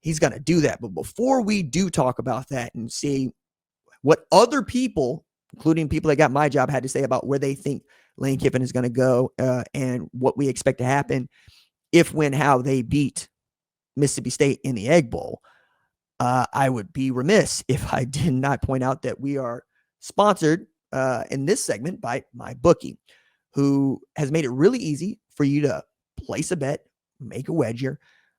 he's going to do that. But before we do talk about that and see what other people, including people that got my job, had to say about where they think Lane Kiffin is going to go and what we expect to happen if, when, how they beat Mississippi State in the Egg Bowl, I would be remiss if I did not point out that we are sponsored in this segment by MyBookie, who has made it really easy for you to place a bet, make a wager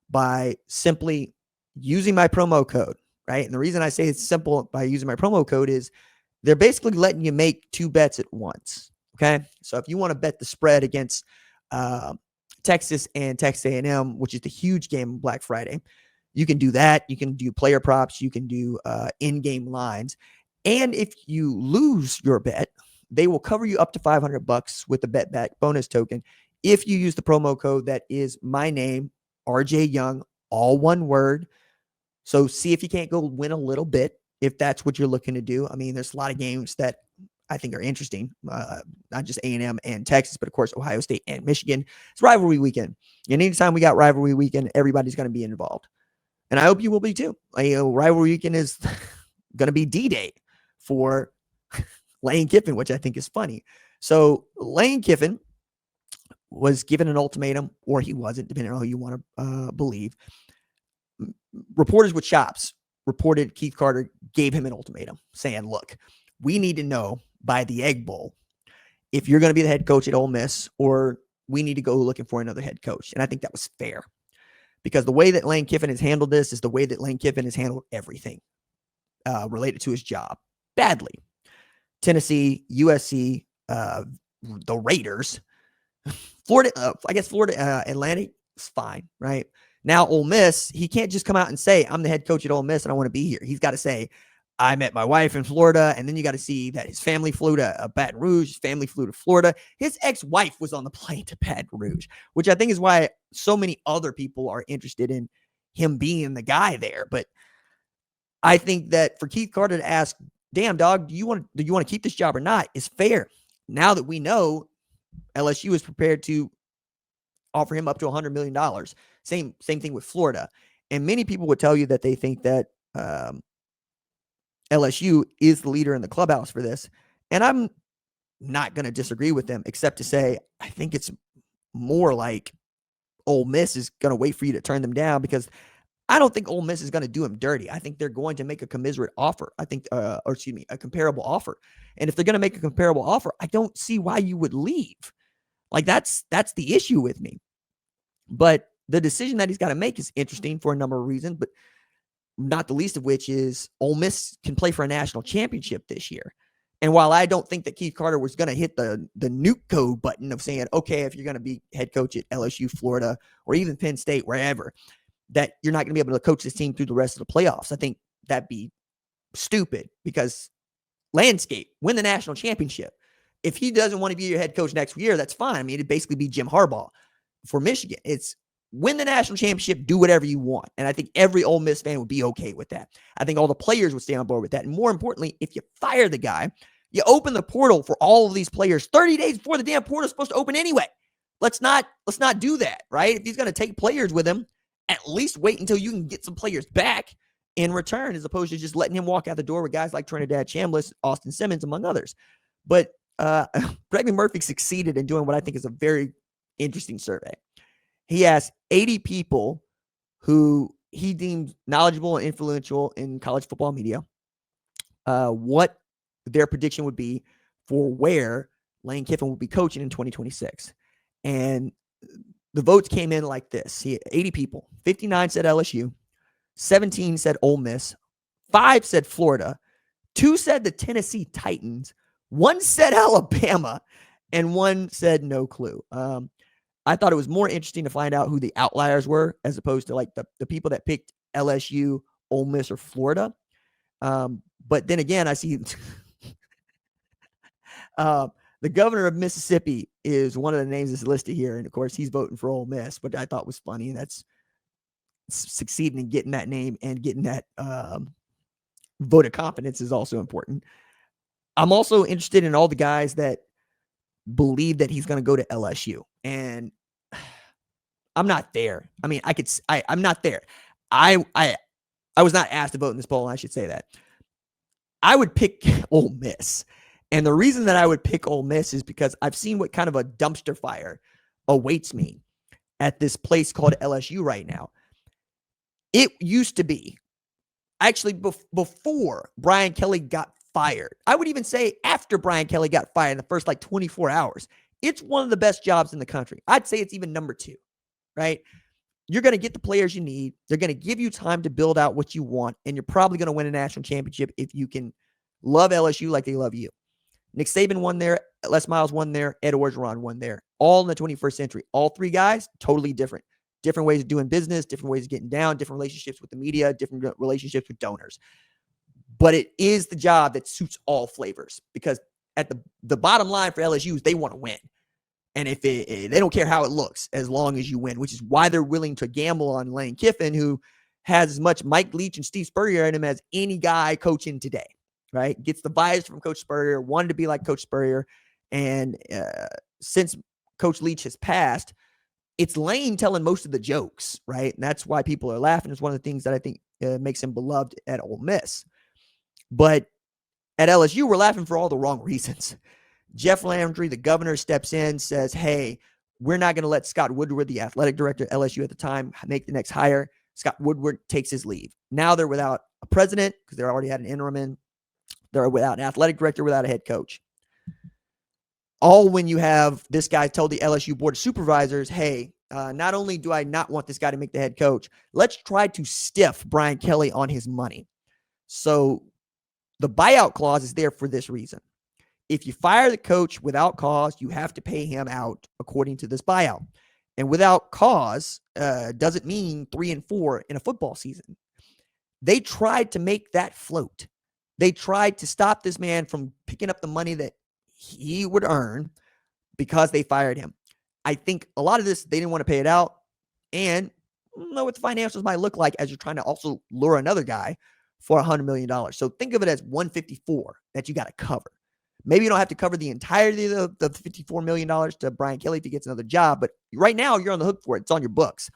by simply using my promo code, right? And the reason I say it's simple by using my promo code is they're basically letting you make 2 bets at once, okay? So if you want to bet the spread against Texas and Texas A&M, which is the huge game on Black Friday, you can do that. You can do player props. You can do in-game lines. And if you lose your bet, they will cover you up to $500 with the bet back bonus token if you use the promo code that is my name, RJ Young, all one word. So see if you can't go win a little bit if that's what you're looking to do. I mean, there's a lot of games that I think are interesting, not just A&M and Texas, but of course, Ohio State and Michigan. It's rivalry weekend. And anytime we got rivalry weekend, everybody's going to be involved. And I hope you will be too. Rivalry weekend is going to be D-Day for Lane Kiffin, which I think is funny. So Lane Kiffin was given an ultimatum, or he wasn't, depending on who you want to believe. Reporters with chops reported Keith Carter gave him an ultimatum saying, look, we need to know by the Egg Bowl if you're going to be the head coach at Ole Miss, or we need to go looking for another head coach. And I think that was fair, because the way that Lane Kiffin has handled this is the way that Lane Kiffin has handled everything related to his job badly. Tennessee, USC, the Raiders, Florida, Atlantic is fine, right? Now, Ole Miss, he can't just come out and say, I'm the head coach at Ole Miss and I want to be here. He's got to say, I met my wife in Florida, and then you got to see that his family flew to Baton Rouge, his family flew to Florida. His ex-wife was on the plane to Baton Rouge, which I think is why so many other people are interested in him being the guy there. But I think that for Keith Carter to ask, damn, dog, do you want to keep this job or not, is fair. Now that we know LSU is prepared to offer him up to $100 million. Same thing with Florida. And many people would tell you that they think that LSU is the leader in the clubhouse for this. And I'm not going to disagree with them, except to say, I think it's more like Ole Miss is going to wait for you to turn them down, because I don't think Ole Miss is going to do him dirty. I think they're going to make a commiserate offer. I think, a comparable offer. And if they're going to make a comparable offer, I don't see why you would leave. Like that's the issue with me. But the decision that he's got to make is interesting for a number of reasons, but not the least of which is Ole Miss can play for a national championship this year. And while I don't think that Keith Carter was going to hit the nuke code button of saying, okay, if you're going to be head coach at LSU, Florida, or even Penn State, wherever, that you're not going to be able to coach this team through the rest of the playoffs, I think that'd be stupid, because landscape, win the national championship. If he doesn't want to be your head coach next year, that's fine. I mean, it'd basically be Jim Harbaugh for Michigan. It's win the national championship, do whatever you want. And I think every Ole Miss fan would be okay with that. I think all the players would stay on board with that. And more importantly, if you fire the guy, you open the portal for all of these players 30 days before the damn portal is supposed to open anyway. Let's not do that, right? If he's going to take players with him, at least wait until you can get some players back in return, as opposed to just letting him walk out the door with guys like Trinidad Chambliss, Austin Simmons, among others. But Greg McMurphy succeeded in doing what I think is a very interesting survey. He asked 80 people who he deemed knowledgeable and influential in college football media what their prediction would be for where Lane Kiffin will be coaching in 2026. And the votes came in like this. 80 people. 59 said LSU. 17 said Ole Miss. 5 said Florida. 2 said the Tennessee Titans. 1 said Alabama. And 1 said no clue. I thought it was more interesting to find out who the outliers were, as opposed to like the people that picked LSU, Ole Miss, or Florida. But then again, I see the governor of Mississippi is one of the names that's listed here. And of course, he's voting for Ole Miss, but I thought was funny. And that's succeeding in getting that name and getting that vote of confidence is also important. I'm also interested in all the guys that believe that he's going to go to LSU. And I'm not there. I mean, I'm not there. I was not asked to vote in this poll, and I should say that. I would pick Ole Miss. And the reason that I would pick Ole Miss is because I've seen what kind of a dumpster fire awaits me at this place called LSU right now. It used to be, actually, before Brian Kelly got fired, I would even say after Brian Kelly got fired in the first like 24 hours, it's one of the best jobs in the country. I'd say it's even number 2, right? You're going to get the players you need. They're going to give you time to build out what you want, and you're probably going to win a national championship if you can love LSU like they love you. Nick Saban won there. Les Miles won there. Ed Orgeron won there. All in the 21st century. All 3 guys, totally different. Different ways of doing business, different ways of getting down, different relationships with the media, different relationships with donors. But it is the job that suits all flavors, because at the bottom line for LSU is they want to win. And if they don't care how it looks, as long as you win, which is why they're willing to gamble on Lane Kiffin, who has as much Mike Leach and Steve Spurrier in him as any guy coaching today, right? Gets the bias from Coach Spurrier, wanted to be like Coach Spurrier. And since Coach Leach has passed, it's Lane telling most of the jokes, right? And that's why people are laughing. It's one of the things that I think makes him beloved at Ole Miss. But at LSU, we're laughing for all the wrong reasons. Jeff Landry, the governor, steps in, says, hey, we're not going to let Scott Woodward, the athletic director at LSU at the time, make the next hire. Scott Woodward takes his leave. Now they're without a president because they already had an interim in. They're without an athletic director, without a head coach. All when you have this guy tell the LSU board of supervisors, hey, not only do I not want this guy to make the head coach, let's try to stiff Brian Kelly on his money. So the buyout clause is there for this reason. If you fire the coach without cause, you have to pay him out according to this buyout. And without cause doesn't mean 3-4 in a football season. They tried to make that float. They tried to stop this man from picking up the money that he would earn because they fired him. I think a lot of this, they didn't want to pay it out. And I don't know what the financials might look like as you're trying to also lure another guy for $100 million. So think of it as 154 that you got to cover. Maybe you don't have to cover the entirety of the $54 million to Brian Kelly if he gets another job. But right now, you're on the hook for it. It's on your books.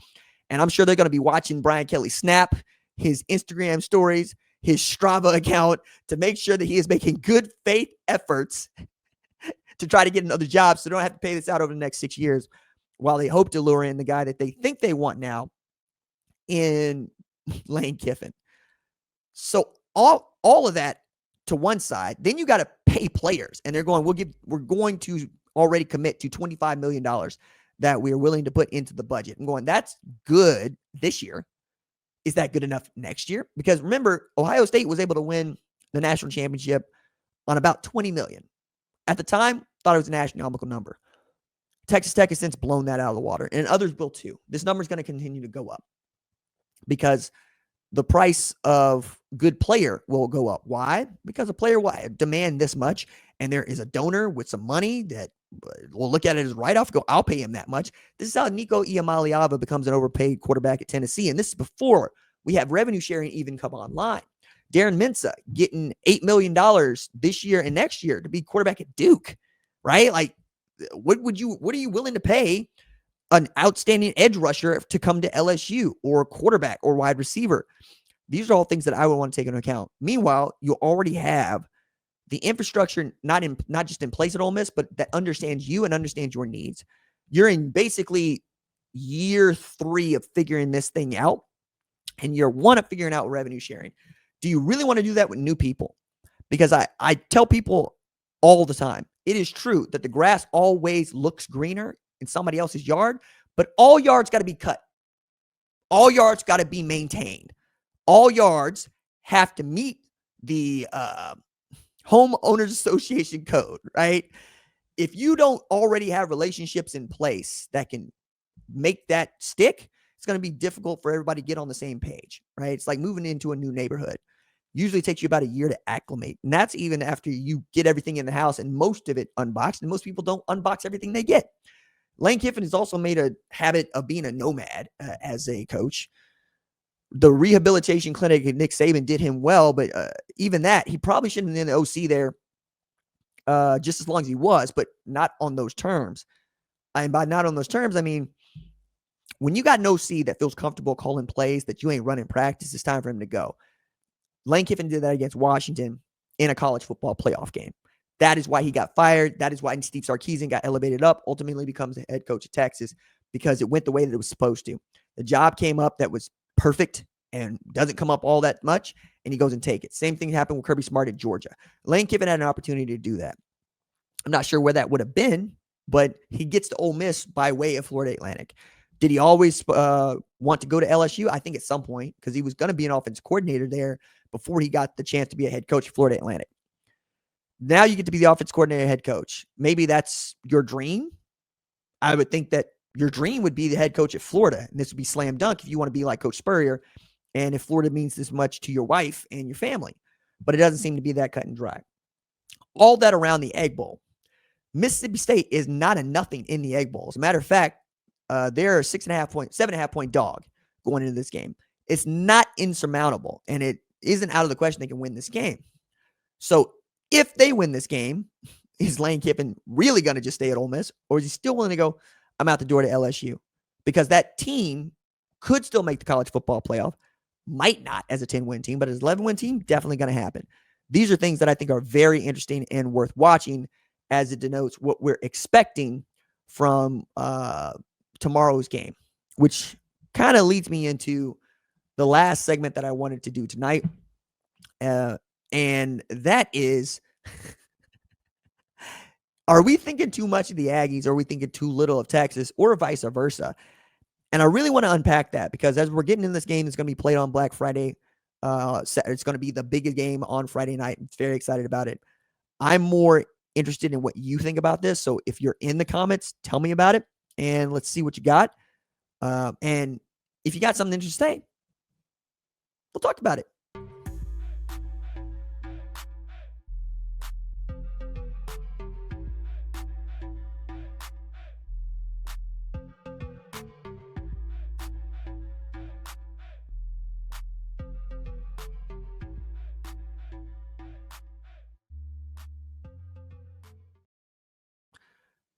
And I'm sure they're going to be watching Brian Kelly snap, his Instagram stories, his Strava account, to make sure that he is making good faith efforts to try to get another job so they don't have to pay this out over the next 6 years, while they hope to lure in the guy that they think they want now in Lane Kiffin. So all of that to one side, then you got to pay players, and they're going, we're going to already commit to $25 million that we are willing to put into the budget. I'm going, that's good this year. Is that good enough next year? Because remember, Ohio State was able to win the national championship on about $20 million. At the time, thought it was an astronomical number. Texas Tech has since blown that out of the water, and others will too. This number is going to continue to go up because the price of good player will go up. Why? Because a player will demand this much, and there is a donor with some money that will look at it as write-off, go, I'll pay him that much. This is how Nico Iamaleava becomes an overpaid quarterback at Tennessee, and this is before we have revenue sharing even come online. Darren Mensah getting $8 million this year and next year to be quarterback at Duke, right? Like, what are you willing to pay an outstanding edge rusher to come to LSU, or a quarterback or wide receiver? These are all things that I would want to take into account. Meanwhile, you already have the infrastructure not just in place at Ole Miss, but that understands you and understands your needs. You're in basically year 3 of figuring this thing out, and year 1 of figuring out revenue sharing. Do you really want to do that with new people? Because I tell people all the time, it is true that the grass always looks greener in somebody else's yard, but all yards got to be cut. All yards got to be maintained. All yards have to meet the homeowners association code, right? If you don't already have relationships in place that can make that stick, it's going to be difficult for everybody to get on the same page, right? It's like moving into a new neighborhood. Usually takes you about a year to acclimate. And that's even after you get everything in the house and most of it unboxed. And most people don't unbox everything they get. Lane Kiffin has also made a habit of being a nomad as a coach. The rehabilitation clinic at Nick Saban did him well, but even that, he probably shouldn't have been the OC there just as long as he was, but not on those terms. And by not on those terms, I mean, when you got an OC that feels comfortable calling plays that you ain't running practice, it's time for him to go. Lane Kiffin did that against Washington in a college football playoff game. That is why he got fired. That is why Steve Sarkisian got elevated up, ultimately becomes the head coach of Texas, because it went the way that it was supposed to. The job came up that was perfect and doesn't come up all that much, and he goes and take it. Same thing happened with Kirby Smart at Georgia. Lane Kiffin had an opportunity to do that. I'm not sure where that would have been, but he gets to Ole Miss by way of Florida Atlantic. Did he always want to go to LSU? I think at some point, because he was going to be an offense coordinator there before he got the chance to be a head coach at Florida Atlantic. Now you get to be the offense coordinator, head coach. Maybe that's your dream. I would think that your dream would be the head coach at Florida, and this would be slam dunk if you want to be like Coach Spurrier, and if Florida means this much to your wife and your family. But it doesn't seem to be that cut and dry. All that around the Egg Bowl. Mississippi State is not a nothing in the Egg Bowl. As a matter of fact, they're a 7.5 point dog going into this game. It's not insurmountable, and it isn't out of the question they can win this game. So if they win this game, is Lane Kiffin really going to just stay at Ole Miss, or is he still willing to go, I'm out the door to LSU? Because that team could still make the college football playoff, might not as a 10-win team, but as an 11-win team, definitely going to happen. These are things that I think are very interesting and worth watching, as it denotes what we're expecting from tomorrow's game, which kind of leads me into the last segment that I wanted to do tonight. And that is, are we thinking too much of the Aggies, or are we thinking too little of Texas, or vice versa? And I really want to unpack that, because as we're getting in this game, it's going to be played on Black Friday. It's going to be the biggest game on Friday night. I'm very excited about it. I'm more interested in what you think about this. So if you're in the comments, tell me about it, and let's see what you got. And if you got something interesting, we'll talk about it.